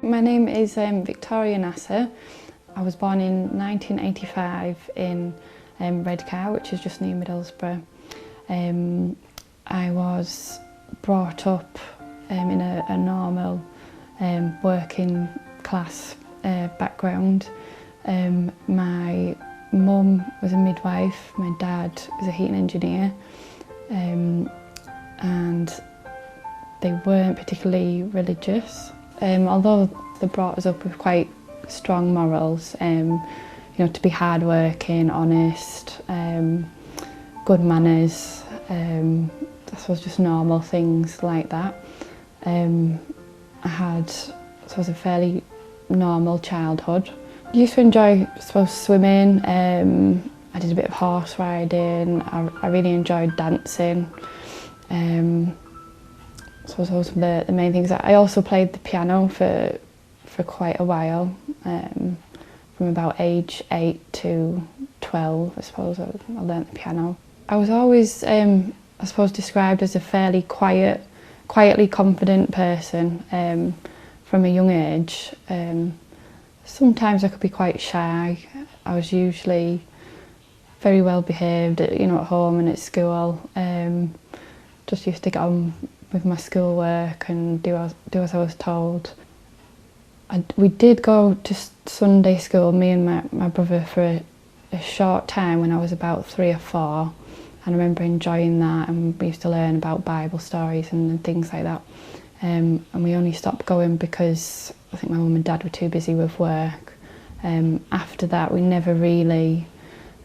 My name is Vicky Nasr. I was born in 1985 in Redcar, which is just near Middlesbrough. I was brought up in a normal working class background. My mum was a midwife, my dad was a heating engineer, and they weren't particularly religious. Although they brought us up with quite strong morals, you know, to be hard-working, honest, good manners, I suppose just normal things like that. I had, I suppose, a fairly normal childhood. I used to enjoy, I suppose, swimming. I did a bit of horse riding. I really enjoyed dancing. So those were the main things. I also played the piano for quite a while, from about age 8 to 12, I suppose, I learnt the piano. I was always, I suppose, described as a fairly quietly confident person from a young age. Sometimes I could be quite shy. I was usually very well behaved, you know, at home and at school. Just used to get on with my schoolwork and do as I was told. We did go to Sunday school, me and my brother, for a short time when I was about 3 or 4. And I remember enjoying that, and we used to learn about Bible stories and things like that. And we only stopped going because I think my mum and dad were too busy with work. After that, we never really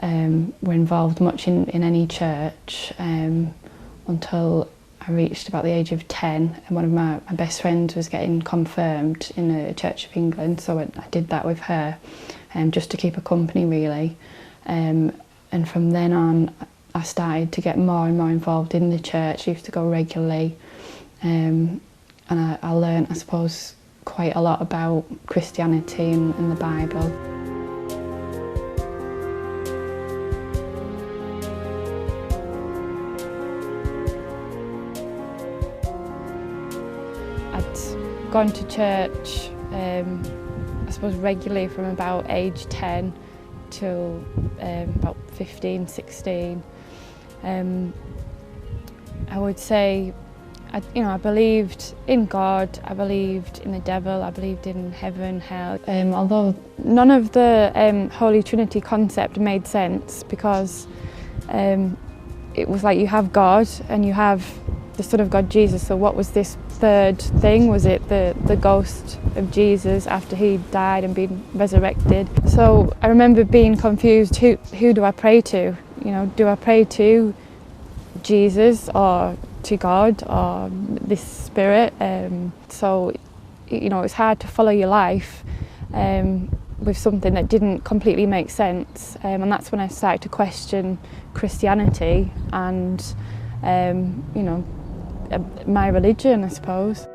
were involved much in any church until I reached about the age of 10, and one of my best friends was getting confirmed in a Church of England, so I did that with her, just to keep her company, really. And from then on, I started to get more and more involved in the church. I used to go regularly, and I learned, I suppose, quite a lot about Christianity and the Bible. I'd gone to church, I suppose, regularly from about age 10 till about 15, 16. I would say, I believed in God, I believed in the devil, I believed in heaven, hell. Although none of the Holy Trinity concept made sense, because it was like you have God and you have the Son of God, Jesus, so what was this third thing? Was it the ghost of Jesus after he died and been resurrected? So I remember being confused, who do I pray to? You know, do I pray to Jesus or to God or this spirit? So, you know, it's hard to follow your life with something that didn't completely make sense, and that's when I started to question Christianity and, you know, my religion, I suppose.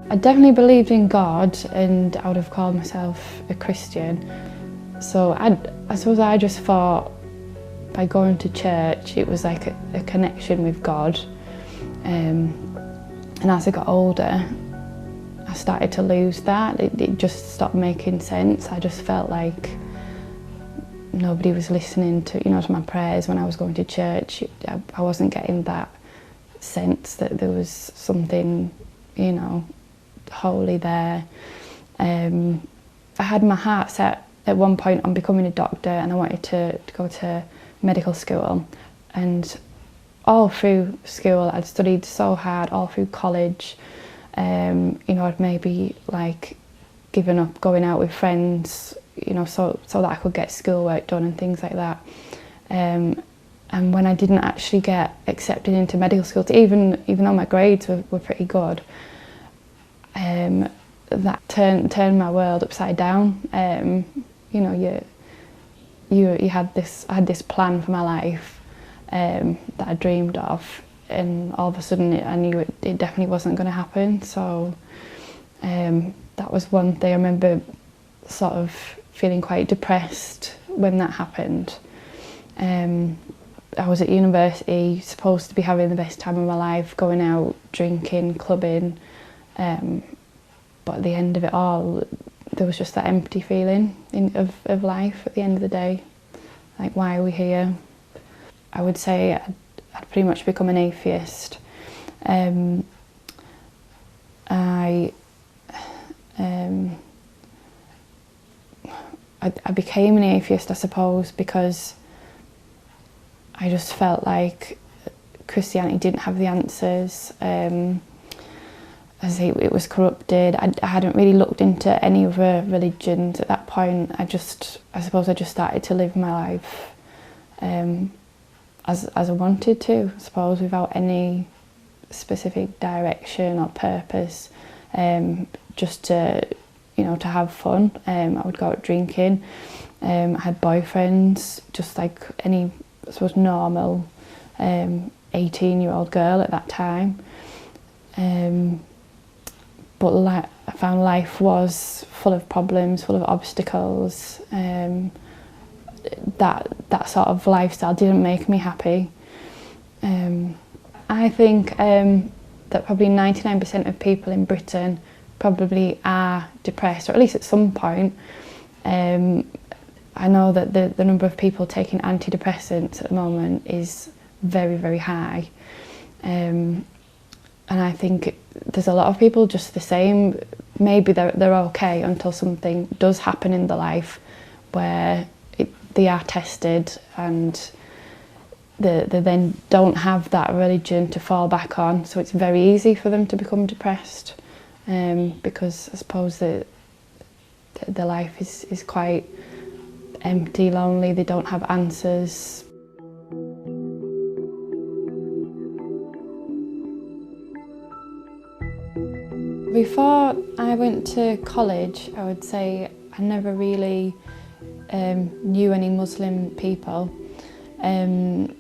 I definitely believed in God, and I would have called myself a Christian. So I suppose I just thought by going to church it was like a connection with God. And as I got older, I started to lose that. It just stopped making sense. I just felt like nobody was listening to, you know, to my prayers when I was going to church. I wasn't getting that sense that there was something, you know, holy there. I had my heart set at one point on becoming a doctor, and I wanted to go to medical school. And all through school I'd studied so hard, all through college. You know, I'd maybe like given up going out with friends, you know, so that I could get schoolwork done and things like that. And when I didn't actually get accepted into medical school, even though my grades were pretty good, that turned my world upside down. You know, I had this plan for my life that I dreamed of, and all of a sudden I knew it definitely wasn't going to happen. So that was one thing. I remember sort of feeling quite depressed when that happened. I was at university, supposed to be having the best time of my life, going out, drinking, clubbing, but at the end of it all, there was just that empty feeling of life at the end of the day. Like, why are we here? I would say I'd pretty much become an atheist. I became an atheist, I suppose, because I just felt like Christianity didn't have the answers. As it was corrupted. I hadn't really looked into any other religions at that point. I suppose I just started to live my life as I wanted to, I suppose, without any specific direction or purpose, just to, to have fun. I would go out drinking. I had boyfriends, just like any, I suppose, normal 18-year-old girl at that time. But I found life was full of problems, full of obstacles. That sort of lifestyle didn't make me happy. I think that probably 99% of people in Britain probably are depressed, or at least at some point. I know that the number of people taking antidepressants at the moment is very, very high. And I think there's a lot of people just the same. Maybe they're okay until something does happen in their life where they are tested and they then don't have that religion to fall back on. So it's very easy for them to become depressed, because I suppose their life is quite empty, lonely, they don't have answers. Before I went to college, I would say I never really knew any Muslim people, and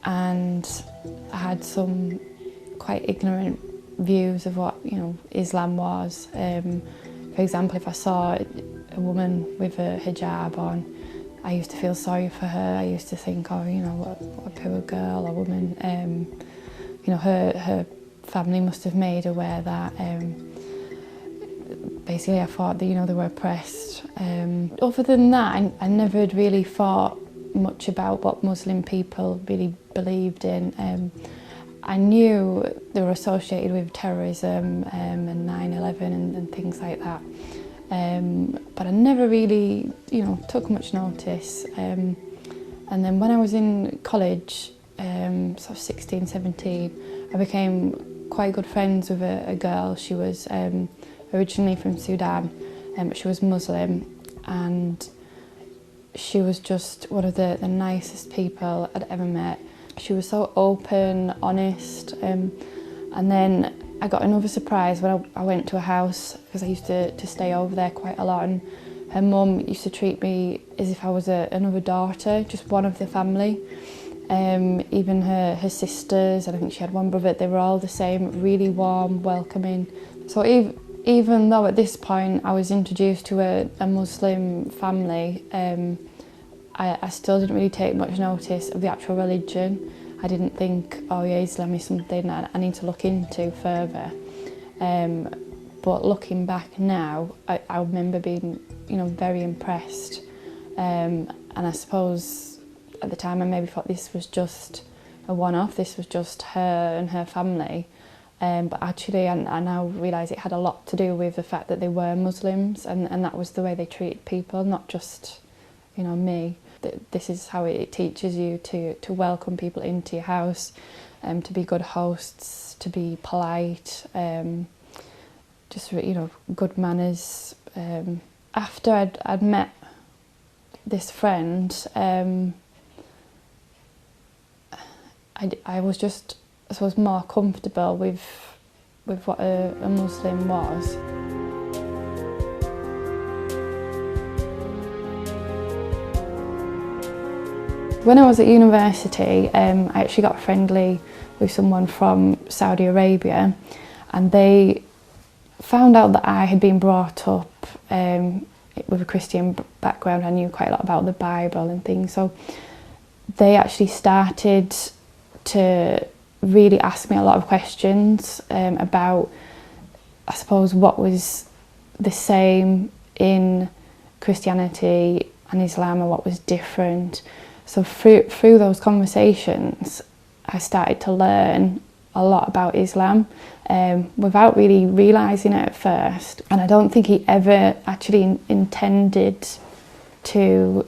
I had some quite ignorant views of what Islam was. For example, if I saw a woman with a hijab on, I used to feel sorry for her. I used to think, oh, what a poor girl or woman. Her family must have made her wear that. Basically, I thought that they were oppressed. Other than that, I never had really thought much about what Muslim people really believed in. I knew they were associated with terrorism and 9/11 and things like that. But I never really, took much notice. And then when I was in college, sort of 16, 17, I became quite good friends with a girl. She was originally from Sudan, but she was Muslim, and she was just one of the nicest people I'd ever met. She was so open, honest, and then I got another surprise when I went to a house, because I used to stay over there quite a lot, and her mum used to treat me as if I was another daughter, just one of the family. Even her sisters, and I think she had one brother, they were all the same, really warm, welcoming. So even though at this point I was introduced to a Muslim family, I still didn't really take much notice of the actual religion. I didn't think, oh yeah, Islam is something that I need to look into further. But looking back now, I remember being, very impressed. And I suppose at the time I maybe thought this was just a one-off, this was just her and her family. But actually I now realise it had a lot to do with the fact that they were Muslims, and that was the way they treated people, not just, me. This is how it teaches you to welcome people into your house, to be good hosts, to be polite, just good manners. After I'd met this friend, I was just, I suppose, more comfortable with what a Muslim was. When I was at university, I actually got friendly with someone from Saudi Arabia, and they found out that I had been brought up with a Christian background. I knew quite a lot about the Bible and things, so they actually started to really ask me a lot of questions about, I suppose, what was the same in Christianity and Islam and what was different. So through those conversations, I started to learn a lot about Islam without really realising it at first. And I don't think he ever actually intended to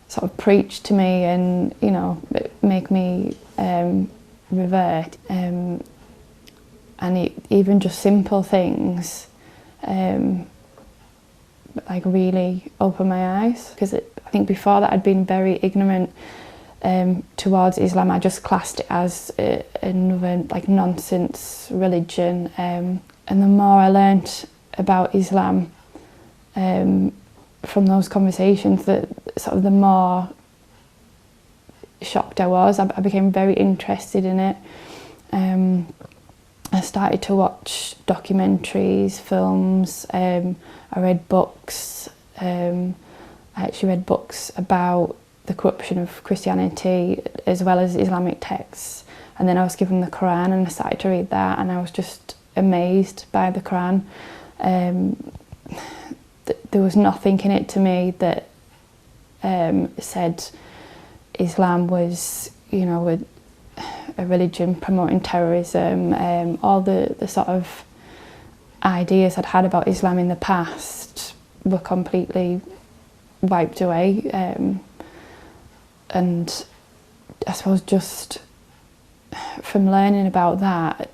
sort of preach to me and, you know, make me revert. And even just simple things like really opened my eyes, because I think before that I'd been very ignorant towards Islam. I just classed it as another like nonsense religion, and the more I learnt about Islam from those conversations, that sort of the more shocked I was. I became very interested in it. I started to watch documentaries, films, I read books. I actually read books about the corruption of Christianity as well as Islamic texts, and then I was given the Quran and I started to read that, and I was just amazed by the Quran. There was nothing in it to me that said Islam was, you know, a religion promoting terrorism. All the sort of ideas I'd had about Islam in the past were completely wiped away. And I suppose just from learning about that,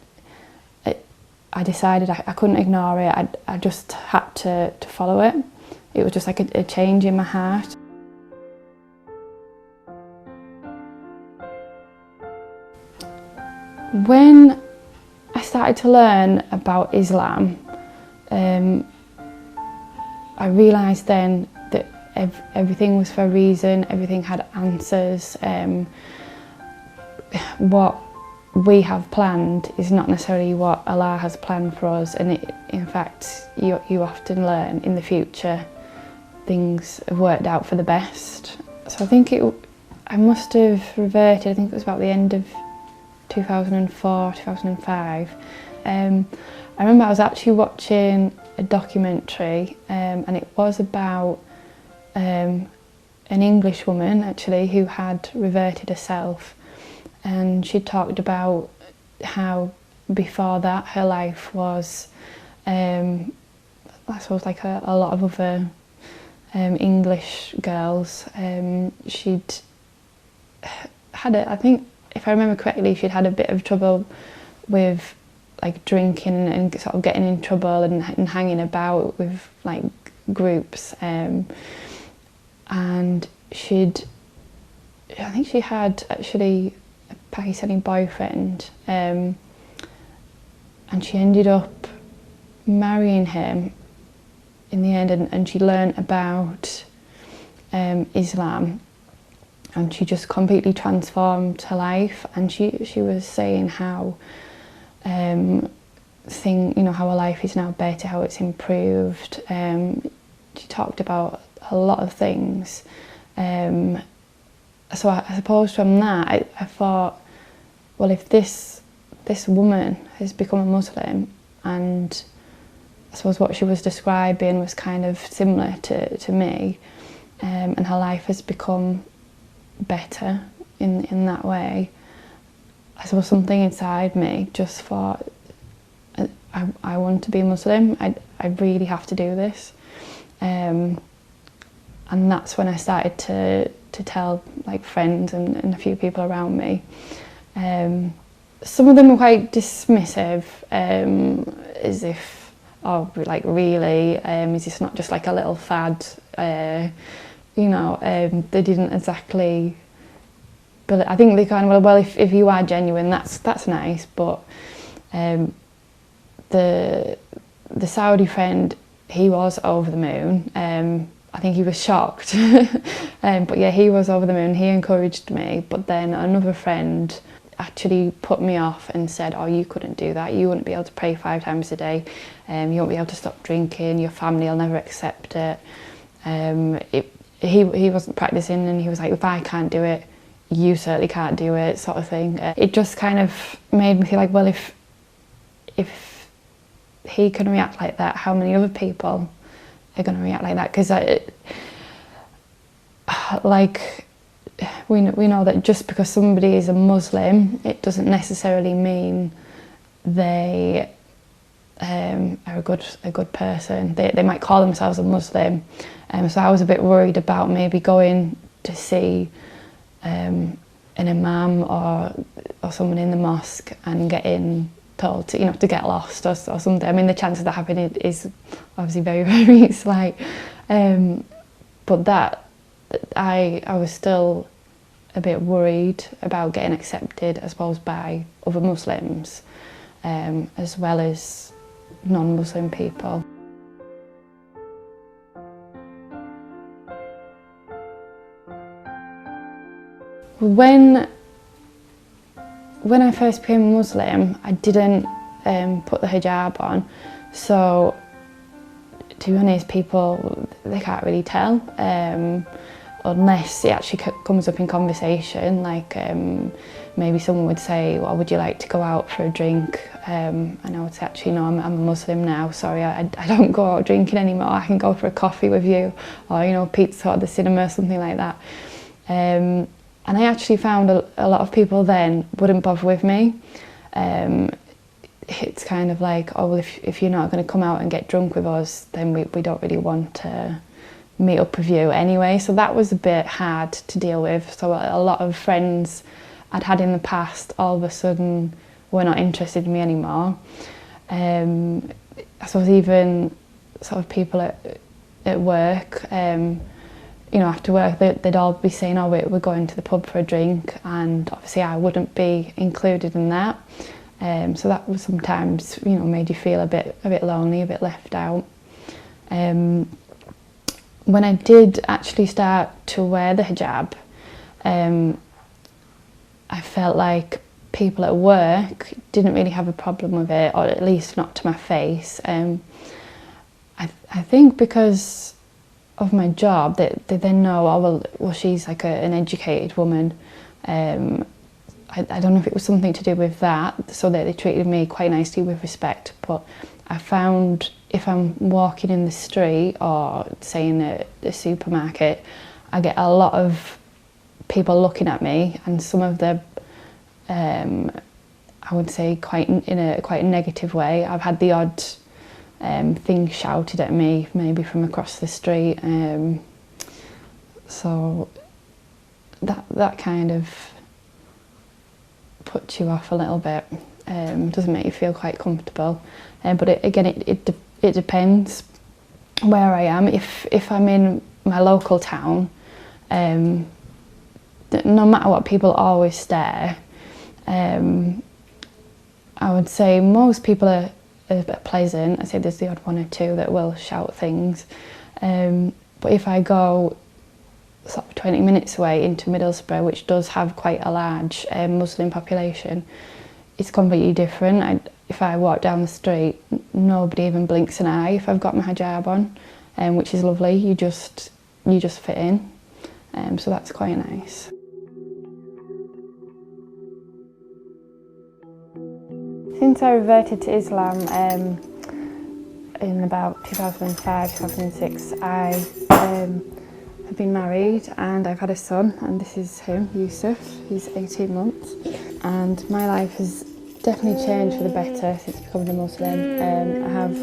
I decided I couldn't ignore it. I just had to follow it. It was just like a change in my heart. When I started to learn about Islam, I realised then that everything was for a reason, everything had answers. What we have planned is not necessarily what Allah has planned for us, and in fact you often learn in the future things have worked out for the best. So I think I must have reverted, I think it was about the end of 2004, 2005. I remember I was actually watching a documentary, and it was about an English woman actually who had reverted herself, and she talked about how before that her life was, I suppose, like a lot of other English girls. She'd had I think, if I remember correctly, she'd had a bit of trouble with like drinking and sort of getting in trouble and hanging about with like groups, and I think she had actually a Pakistani boyfriend, and she ended up marrying him in the end, and she learnt about Islam, and she just completely transformed her life. And she was saying how how her life is now better, how it's improved. She talked about a lot of things. So I suppose from that I thought, well, if this woman has become a Muslim, and I suppose what she was describing was kind of similar to me, and her life has become better in that way, I suppose something inside me just thought, I want to be Muslim. I really have to do this, and that's when I started to tell like friends and a few people around me. Some of them were quite dismissive, as if, oh, like really, is this not just like a little fad? They didn't exactly. But I think they kind of, well, if you are genuine, that's nice. But the Saudi friend, he was over the moon. I think he was shocked, but yeah, he was over the moon. He encouraged me. But then another friend actually put me off and said, oh, you couldn't do that. You wouldn't be able to pray 5 times a day. You won't be able to stop drinking. Your family will never accept it. he wasn't practicing, and he was like, if I can't do it, you certainly can't do it, sort of thing. It just kind of made me feel like, well, if he can react like that, how many other people are going to react like that? Because like we know that just because somebody is a Muslim, it doesn't necessarily mean they are a good person. They might call themselves a Muslim, so I was a bit worried about maybe going to see an imam or someone in the mosque and getting told to, to get lost or something. I mean, the chance of that happening is obviously very, very slight, but that I was still a bit worried about getting accepted, I suppose, by other Muslims, as well as non-Muslim people. When I first became Muslim, I didn't put the hijab on, so to be honest, people, they can't really tell, unless it actually comes up in conversation, like maybe someone would say, well, would you like to go out for a drink? And I would say, actually, no, I'm a Muslim now, sorry, I don't go out drinking anymore, I can go for a coffee with you, or pizza at the cinema or something like that. And I actually found a lot of people then wouldn't bother with me. It's kind of like, oh, well, if you're not going to come out and get drunk with us, then we don't really want to meet up with you anyway. So that was a bit hard to deal with. So a lot of friends I'd had in the past all of a sudden were not interested in me anymore. I suppose even sort of people at work, after work, they'd all be saying, oh, we're going to the pub for a drink, and obviously I wouldn't be included in that. So that was sometimes, made you feel a bit lonely, a bit left out. When I did actually start to wear the hijab, I felt like people at work didn't really have a problem with it, or at least not to my face. I think because of my job, they then know, oh, well she's like an educated woman. I don't know if it was something to do with that, so that they treated me quite nicely with respect, but I found if I'm walking in the street or say in a supermarket, I get a lot of people looking at me, and some of them, I would say in a quite negative way. I've had the odd thing shouted at me, maybe from across the street, so that kind of puts you off a little bit, doesn't make you feel quite comfortable, but it depends where I am. If I'm in my local town, no matter what, people always stare. I would say most people are pleasant. I'd say there's the odd one or two that will shout things, but if I go sort of 20 minutes away into Middlesbrough, which does have quite a large Muslim population, it's completely different. If I walk down the street, nobody even blinks an eye if I've got my hijab on, which is lovely. You just fit in, so that's quite nice. Since I reverted to Islam in about 2005, 2006, I I've been married and I've had a son, and this is him, Yusuf. He's 18 months, and my life has definitely changed for the better since becoming a Muslim. I have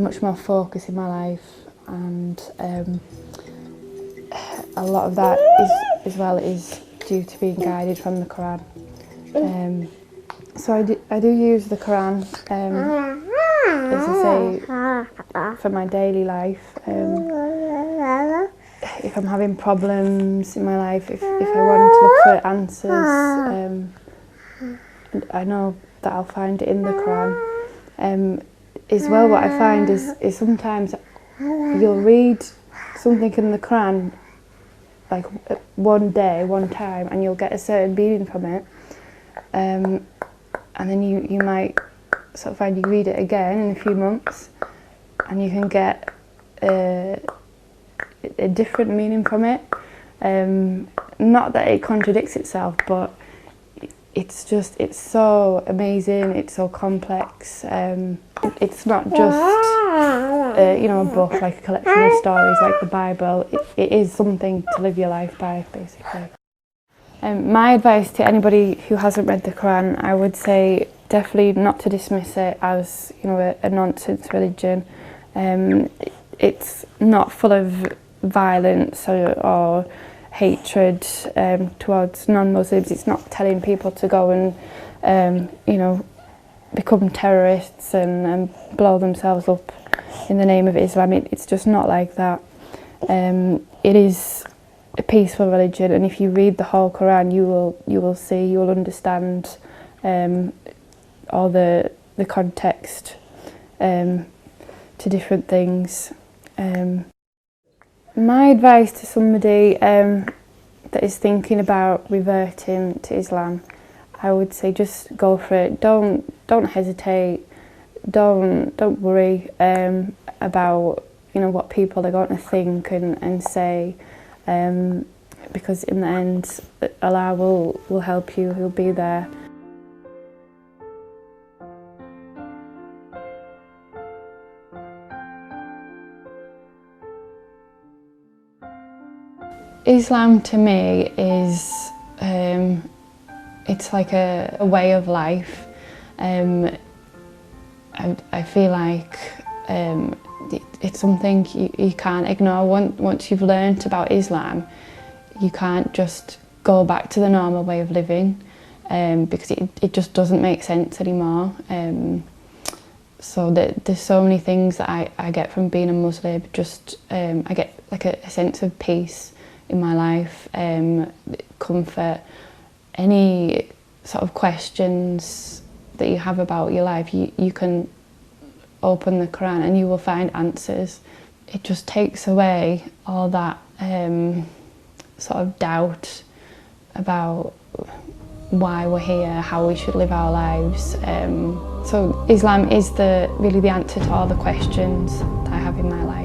much more focus in my life, and a lot of that is due to being guided from the Quran. So I do use the Quran, as I say, for my daily life. If I'm having problems in my life, if I want to look for answers, I know that I'll find it in the Quran. As well, what I find is sometimes you'll read something in the Quran like one day, one time, and you'll get a certain meaning from it, and then you might sort of find you read it again in a few months, and you can get a different meaning from it. Not that it contradicts itself, but it's so amazing, it's so complex. It's not just you know, a book, like a collection of stories like the Bible. It is something to live your life by, basically. My advice to anybody who hasn't read the Quran, I would say definitely not to dismiss it as, you know, a nonsense religion. It's not full of violence or hatred towards non-Muslims. It's not telling people to go and you know, become terrorists and blow themselves up in the name of Islam. It's just not like that. It is a peaceful religion, and if you read the whole Quran, you will understand all the context to different things. My advice to somebody that is thinking about reverting to Islam, I would say just go for it. Don't hesitate. Don't worry about, you know, what people are going to think and say, because in the end Allah will help you. He'll be there. Islam to me is it's like a way of life. I feel like it's something you can't ignore. Once you've learnt about Islam, you can't just go back to the normal way of living, because it just doesn't make sense anymore. So there's so many things that I get from being a Muslim. Just I get like a sense of peace in my life, comfort. Any sort of questions that you have about your life, you can open the Quran and you will find answers. It just takes away all that sort of doubt about why we're here, how we should live our lives. So Islam is really the answer to all the questions that I have in my life.